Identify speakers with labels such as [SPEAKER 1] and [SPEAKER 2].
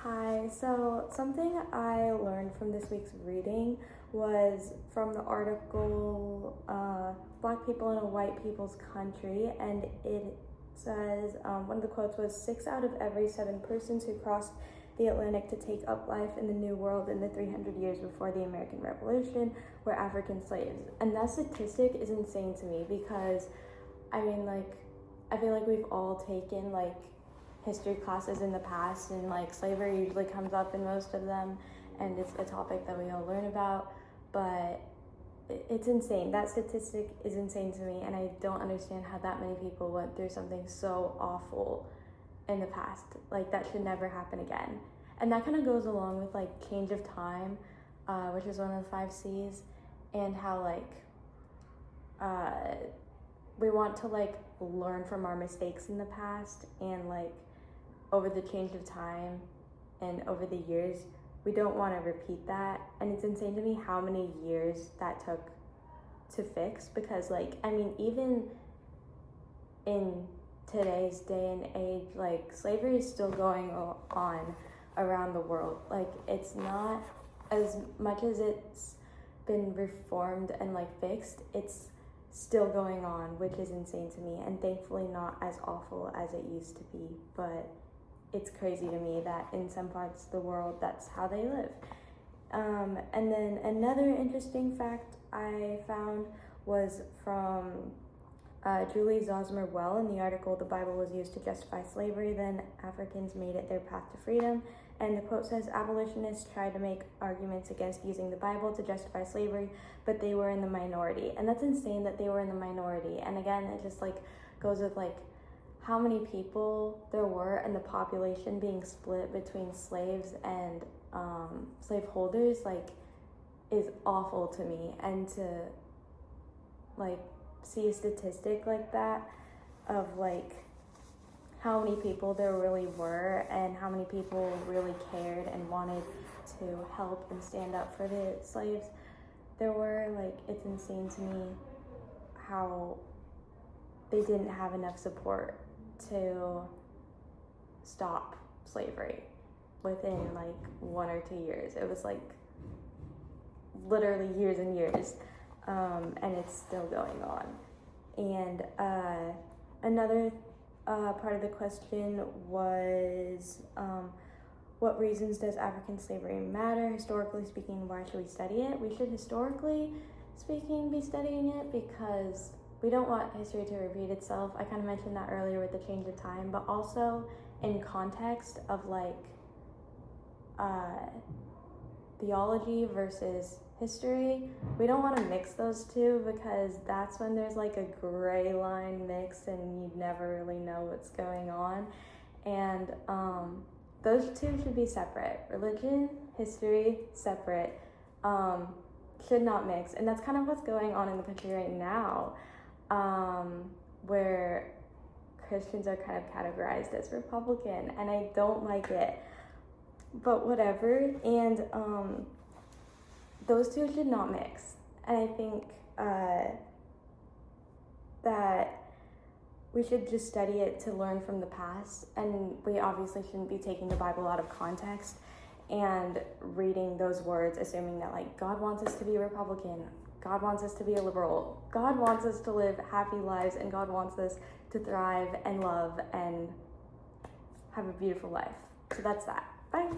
[SPEAKER 1] Hi, so something I learned from this week's reading was from the article Black People in a White People's Country, and it says one of the quotes was 6 out of every 7 persons who crossed the Atlantic to take up life in the New World in the 300 years before the American Revolution were African slaves. And that statistic is insane to me because, I feel like we've all taken, history classes in the past, and slavery usually comes up in most of them, and it's a topic that we all learn about, but it's insane. That statistic is insane to me, and I don't understand how that many people went through something so awful in the past. That should never happen again. And that kind of goes along with change of time, which is one of the 5 C's, and how we want to learn from our mistakes in the past, and over the change of time and over the years, we don't want to repeat that. And it's insane to me how many years that took to fix, because even in today's day and age, slavery is still going on around the world. It's not, as much as it's been reformed and fixed, it's still going on, which is insane to me, and thankfully not as awful as it used to be. But it's crazy to me that in some parts of the world that's how they live. And then another interesting fact I found was from Julie Zosmer Well in the article, "The Bible was used to justify slavery, then Africans made it their path to freedom." And the quote says, "Abolitionists tried to make arguments against using the Bible to justify slavery, but they were in the minority." And that's insane that they were in the minority. And again, it just goes with how many people there were, and the population being split between slaves and slaveholders is awful to me. And to see a statistic like that of how many people there really were, and how many people really cared and wanted to help and stand up for the slaves there were, it's insane to me how they didn't have enough support to stop slavery within 1 or 2 years. It was literally years and years, and it's still going on. And another part of the question was, what reasons does African slavery matter? Historically speaking, why should we study it? We should, historically speaking, be studying it because we don't want history to repeat itself. I kind of mentioned that earlier with the change of time, but also in context of theology versus history. We don't want to mix those two, because that's when there's a gray line mix and you never really know what's going on. And those two should be separate. Religion, history, separate. Should not mix. And that's kind of what's going on in the country right now, where Christians are kind of categorized as Republican, and I don't like it, but whatever. And those two should not mix. And I think that we should just study it to learn from the past, and we obviously shouldn't be taking the Bible out of context and reading those words assuming that God wants us to be a Republican, God wants us to be a liberal, God wants us to live happy lives, and God wants us to thrive and love and have a beautiful life. So that's that. Bye.